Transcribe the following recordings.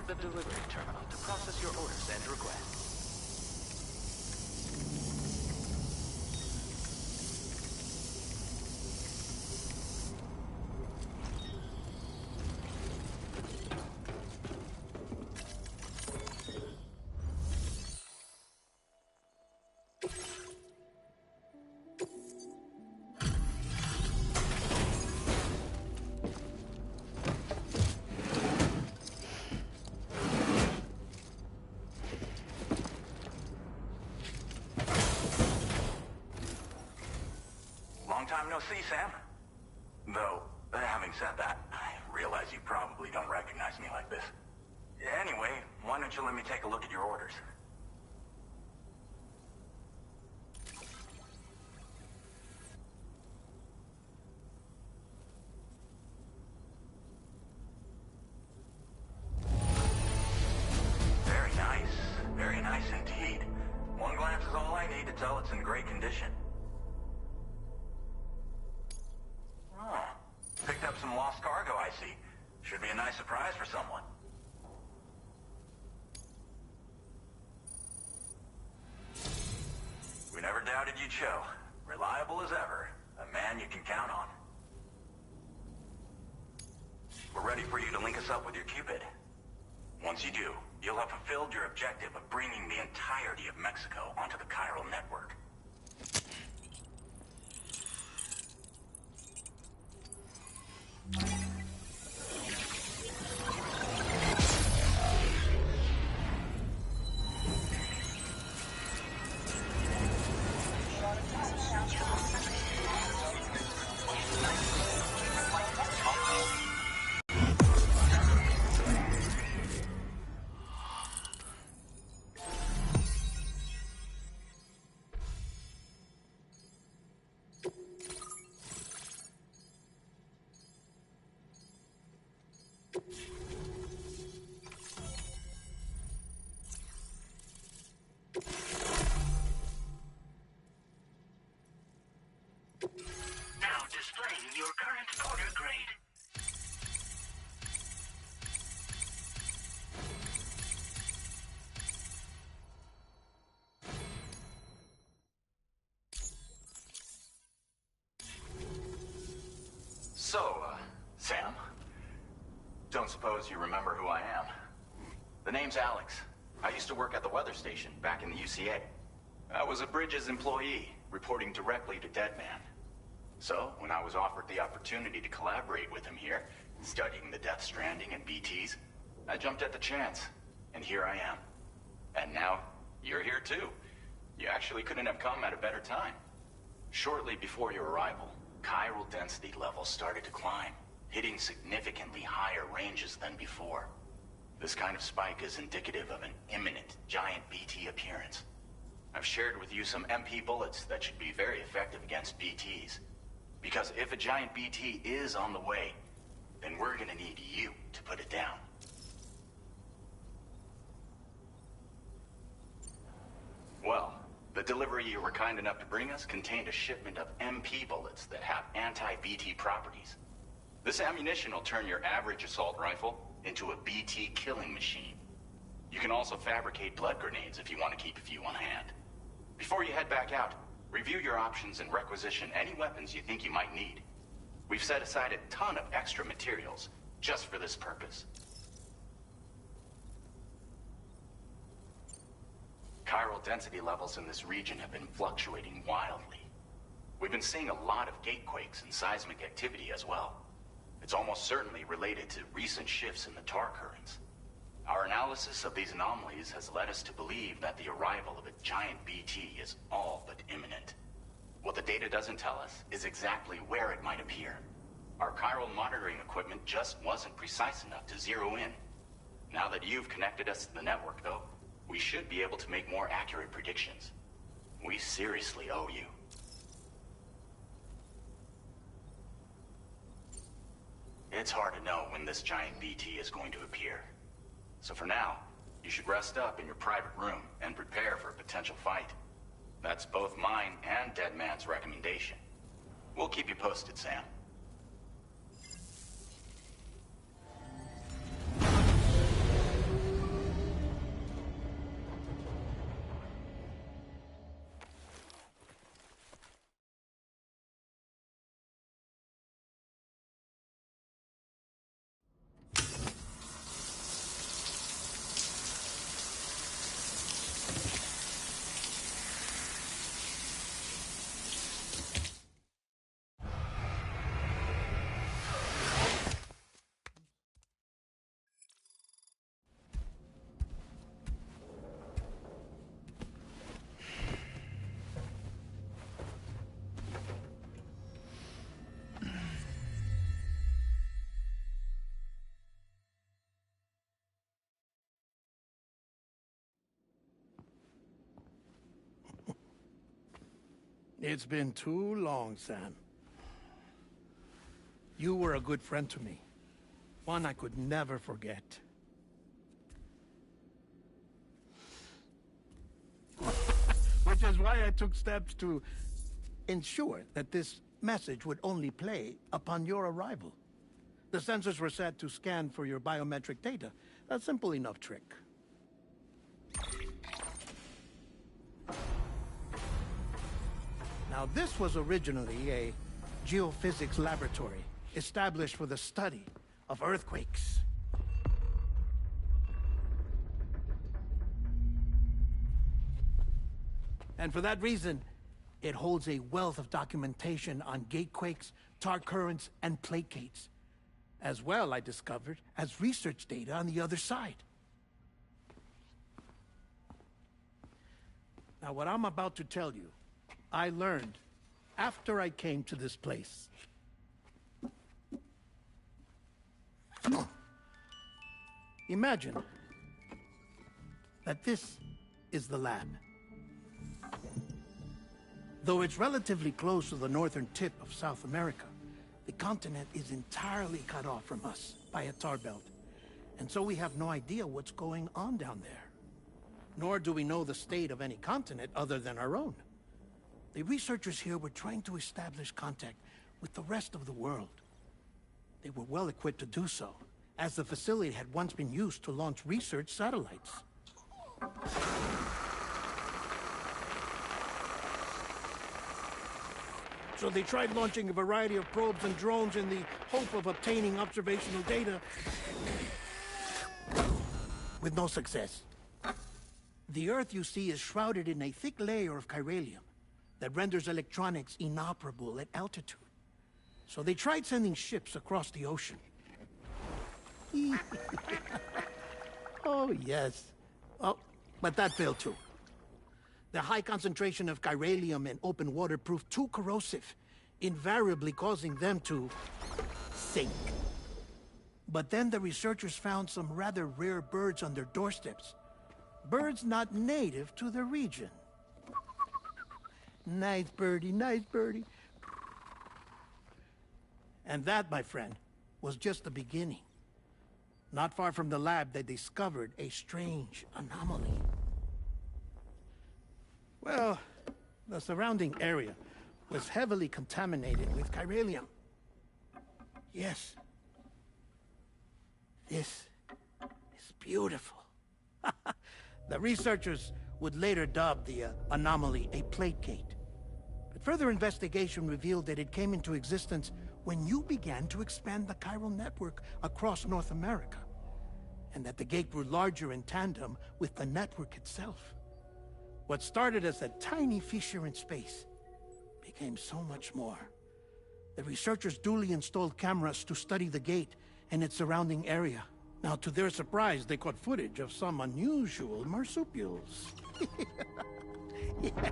The delivery terminal to process your orders and requests. Time no see, Sam. Though, having said that, I realize you probably don't recognize me like this. Anyway, why don't you let me take a look at your orders? Very nice indeed. One glance is all I need to tell it's in great condition. Picked up some lost cargo, I see. Should be a nice surprise for someone. We never doubted you'd show. Reliable as ever. A man you can count on. We're ready for you to link us up with your Cupid. Once you do, you'll have fulfilled your objective of bringing the entirety of Mexico onto the chiral network. So, Sam, don't suppose you remember who I am? The name's Alex. I used to work at the weather station back in the UCA. I was a Bridges employee, reporting directly to Deadman. So, when I was offered the opportunity to collaborate with him here, studying the Death Stranding and BTs, I jumped at the chance, and here I am. And now, you're here too. You actually couldn't have come at a better time. Shortly before your arrival, chiral density levels started to climb, hitting significantly higher ranges than before. This kind of spike is indicative of an imminent giant BT appearance. I've shared with you some MP bullets that should be very effective against BTs. Because if a giant BT is on the way, then we're gonna need you to put it down. Well, the delivery you were kind enough to bring us contained a shipment of MP bullets that have anti-BT properties. This ammunition will turn your average assault rifle into a BT killing machine. You can also fabricate blood grenades if you want to keep a few on hand. Before you head back out, review your options and requisition any weapons you think you might need. We've set aside a ton of extra materials just for this purpose. Chiral density levels in this region have been fluctuating wildly. We've been seeing a lot of gatequakes and seismic activity as well. It's almost certainly related to recent shifts in the tar currents. Our analysis of these anomalies has led us to believe that the arrival of a giant BT is all but imminent. What the data doesn't tell us is exactly where it might appear. Our chiral monitoring equipment just wasn't precise enough to zero in. Now that you've connected us to the network, though, we should be able to make more accurate predictions. We seriously owe you. It's hard to know when this giant BT is going to appear. So for now, you should rest up in your private room and prepare for a potential fight. That's both mine and Deadman's recommendation. We'll keep you posted, Sam. It's been too long, Sam. You were a good friend to me. One I could never forget. Which is why I took steps to ensure that this message would only play upon your arrival. The sensors were set to scan for your biometric data. A simple enough trick. Now, this was originally a geophysics laboratory established for the study of earthquakes. And for that reason, it holds a wealth of documentation on gatequakes, tar currents, and placates. As well, I discovered, as research data on the other side. Now, what I'm about to tell you, I learned after I came to this place. Imagine that this is the lab. Though it's relatively close to the northern tip of South America, the continent is entirely cut off from us by a tar belt. And so we have no idea what's going on down there. Nor do we know the state of any continent other than our own. The researchers here were trying to establish contact with the rest of the world. They were well equipped to do so, as the facility had once been used to launch research satellites. So they tried launching a variety of probes and drones in the hope of obtaining observational data, with no success. The Earth, you see, is shrouded in a thick layer of chiralium that renders electronics inoperable at altitude. So they tried sending ships across the ocean. Oh, yes. Oh, but that failed too. The high concentration of chiralium in open water proved too corrosive, invariably causing them to sink. But then the researchers found some rather rare birds on their doorsteps. Birds not native to the region. Nice birdie, nice birdie. And that, my friend, was just the beginning. Not far from the lab, they discovered a strange anomaly. Well, the surrounding area was heavily contaminated with chiralium. Yes. This is beautiful. The researchers would later dub the anomaly a plate gate. But further investigation revealed that it came into existence when you began to expand the chiral network across North America, and that the gate grew larger in tandem with the network itself. What started as a tiny fissure in space became so much more. The researchers duly installed cameras to study the gate and its surrounding area. Now, to their surprise, they caught footage of some unusual marsupials. Yes,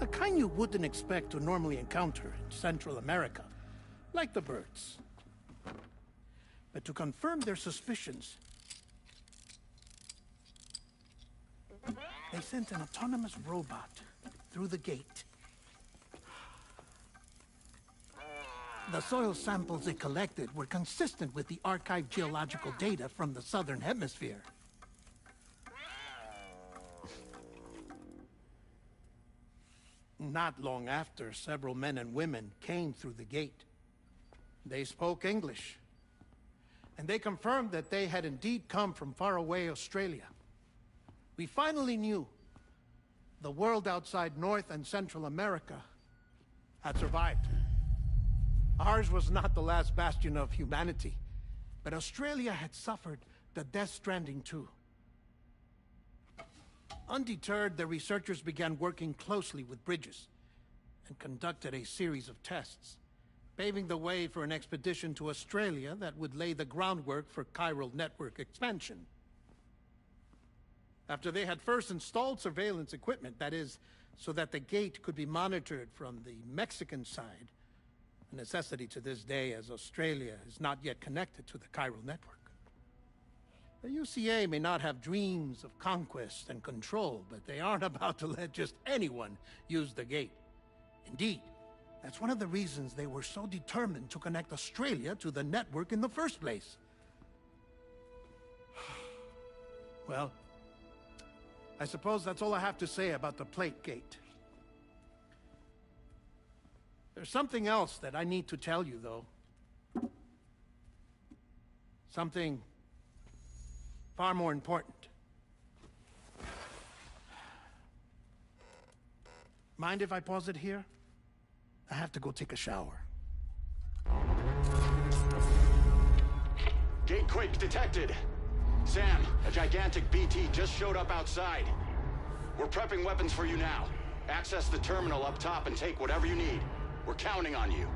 a kind you wouldn't expect to normally encounter in Central America, like the birds. But to confirm their suspicions, they sent an autonomous robot through the gate. The soil samples it collected were consistent with the archived geological data from the southern hemisphere. Not long after, several men and women came through the gate. They spoke English, and they confirmed that they had indeed come from faraway Australia. We finally knew the world outside North and Central America had survived. Ours was not the last bastion of humanity, but Australia had suffered the death stranding too. Undeterred, the researchers began working closely with Bridges and conducted a series of tests, paving the way for an expedition to Australia that would lay the groundwork for chiral network expansion. After they had first installed surveillance equipment, that is, so that the gate could be monitored from the Mexican side, a necessity to this day as Australia is not yet connected to the chiral network. The UCA may not have dreams of conquest and control, but they aren't about to let just anyone use the gate. Indeed, that's one of the reasons they were so determined to connect Australia to the network in the first place. Well, I suppose that's all I have to say about the plate gate. There's something else that I need to tell you, though. Something far more important. Mind if I pause it here? I have to go take a shower. Gate quake detected. Sam, a gigantic BT just showed up outside. We're prepping weapons for you now. Access the terminal up top and take whatever you need. We're counting on you.